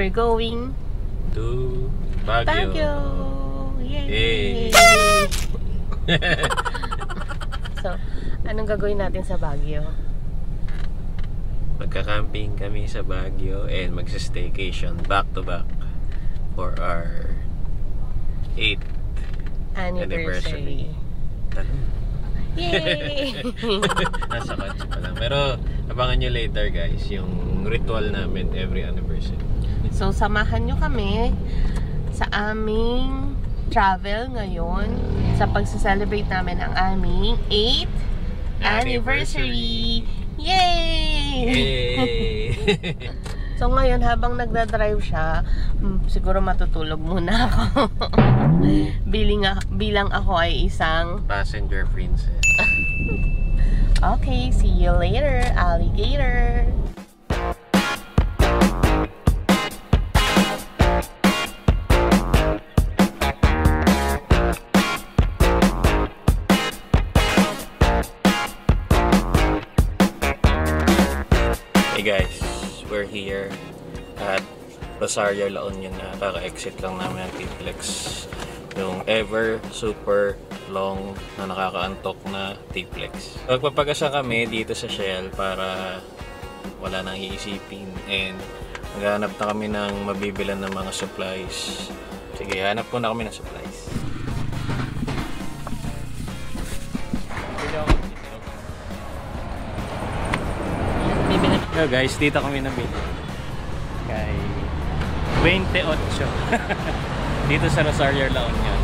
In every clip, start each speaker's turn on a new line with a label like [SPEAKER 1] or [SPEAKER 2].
[SPEAKER 1] we're going
[SPEAKER 2] to Baguio.
[SPEAKER 1] Baguio! Yay! So, anong gagawin natin sa Baguio?
[SPEAKER 2] Magka-camping kami sa Baguio and magsa-staycation back to back for our 8th anniversary.
[SPEAKER 1] Yay!
[SPEAKER 2] Nasa kotse pa lang. Pero abangan nyo later guys yung ritual namin every anniversary.
[SPEAKER 1] So, samahan nyo kami sa aming travel ngayon sa pagsa-celebrate namin ang aming 8th anniversary. Yay!
[SPEAKER 2] Yay!
[SPEAKER 1] So ngayon habang nagda-drive siya, siguro matutulog muna ako. bilang ako ay isang
[SPEAKER 2] passenger princess.
[SPEAKER 1] Okay, see you later, alligator.
[SPEAKER 2] Hey guys, we're here at Rosario, La Union na. Kaka-exit lang namin ng T-Flex. Yung ever super long na nakakaantok na T-Flex. Magpapagasa kami dito sa Shell para wala nang iisipin and maghanap na kami ng mabibilan ng mga supplies. Sige, hanap po na kami ng supplies. So guys, dito kami nabili kay 28 dito sa Rosario, La Union.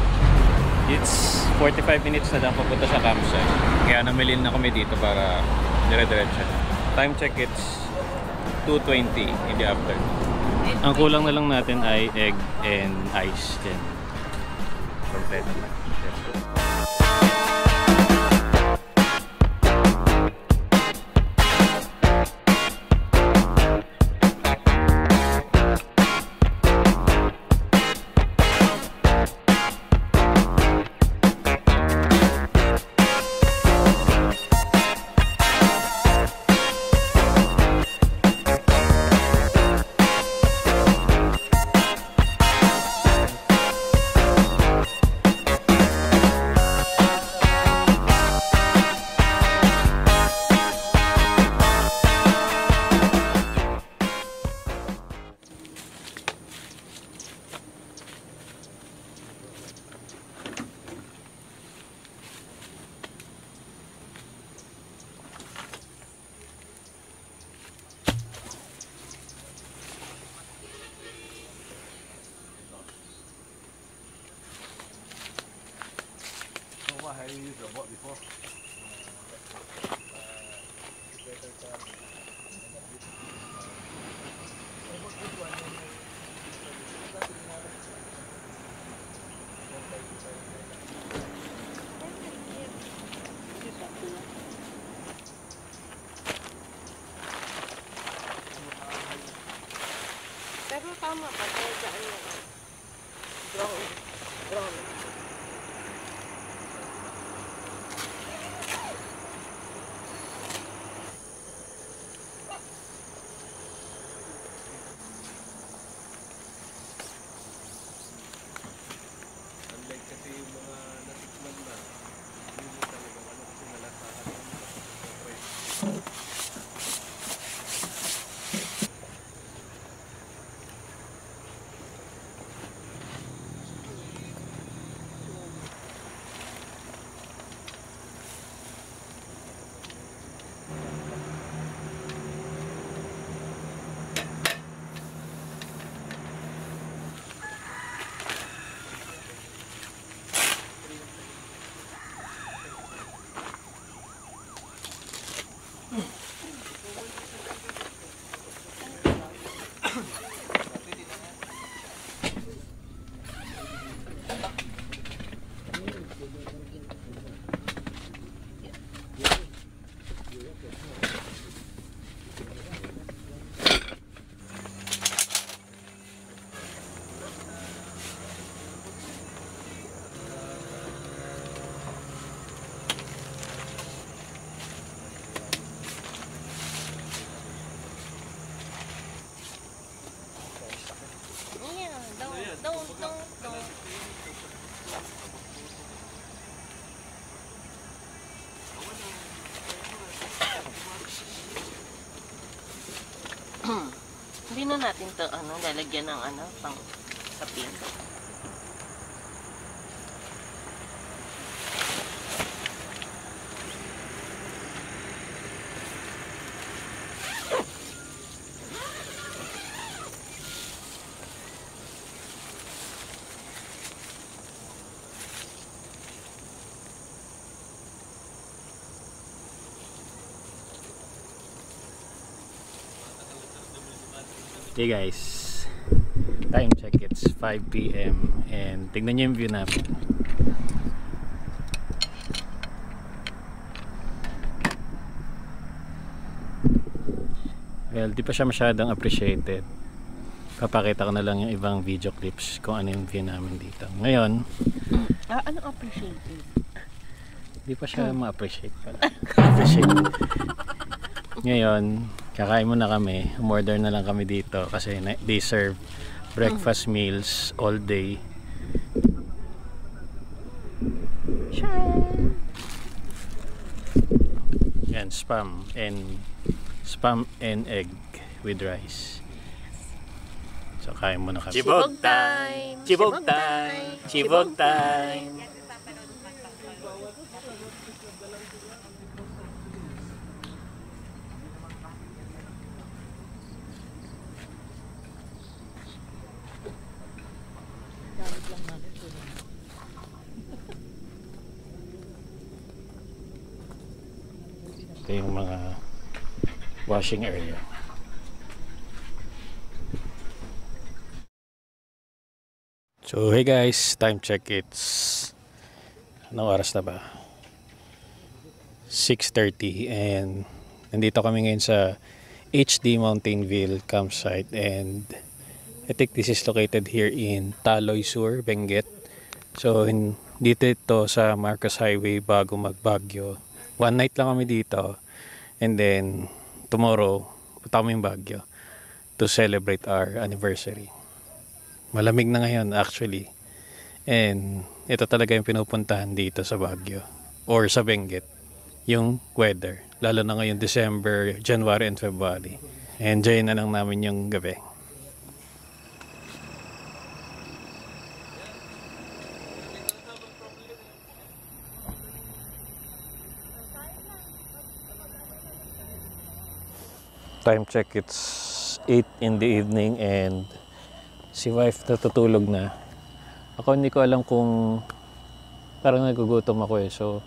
[SPEAKER 2] It's 45 minutes na lang papunta sa campsite, kaya namili na kami dito para dire-diretso. Time check, it's 2:20 in the afternoon. Ang kulang na lang natin ay egg and ice din. Kompleto na.
[SPEAKER 3] Have you used what before?
[SPEAKER 1] Pero tama ka, kaya dyan na. Drone.
[SPEAKER 3] Kasi yung mga natikman na, yun yung talagang ano kasi nalasahan yung
[SPEAKER 1] Hindi na natin to lalagyan ng pang sapin.
[SPEAKER 2] Okay guys, time check, it's 5 PM and tignan nyo yung view namin. Well, di pa siya masyadong appreciated. Papakita ko na lang yung ibang video clips kung ano yung view namin dito. Ngayon,
[SPEAKER 1] Ano appreciated?
[SPEAKER 2] di pa siya ma-appreciate pala. Appreciate. Ngayon, kakain muna kami. Umorder na lang kami dito kasi they serve breakfast meals all day.
[SPEAKER 1] Sure.
[SPEAKER 2] Yan, spam and egg with rice. So kain muna kami.
[SPEAKER 1] Chibog time!
[SPEAKER 2] Chibog time! Chibog time! Ito yung mga washing area. So hey guys, time check, it's anong oras na ba? 6:30 and nandito kami ngayon sa HD Mountain View campsite and I think this is located here in Taloy Sur, Benguet. So dito ito sa Marcos Highway bago mag-Baguio. One night lang kami dito and then tomorrow punta kami yung Baguio to celebrate our anniversary. Malamig na ngayon actually and ito talaga yung pinupuntahan dito sa Baguio or sa Benguet, yung weather, lalo na ngayon December, January and February. Enjoy na lang namin yung gabi. Time check, it's 8 in the evening and si wife natutulog na. Ako hindi ko alam kung parang nagugutom ako eh. So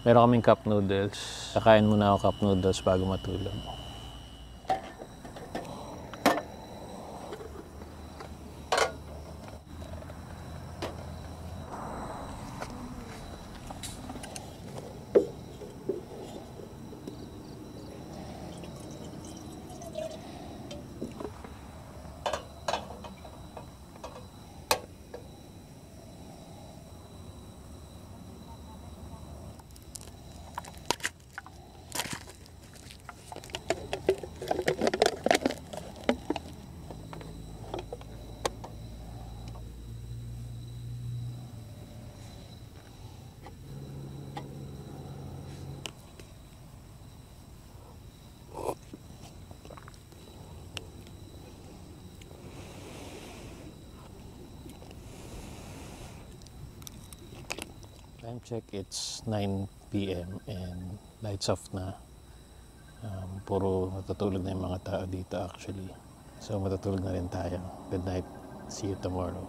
[SPEAKER 2] meron kaming cup noodles. Kakain muna ako cup noodles bago matulog. Time check, it's 9 PM and lights off na. Puro matutulog na yung mga tao dito actually. So matutulog na rin tayo. Good night. See you tomorrow.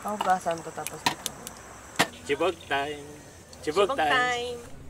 [SPEAKER 1] Pahugasan to tapos dito.
[SPEAKER 2] Chibog time. Chibog time.
[SPEAKER 1] time.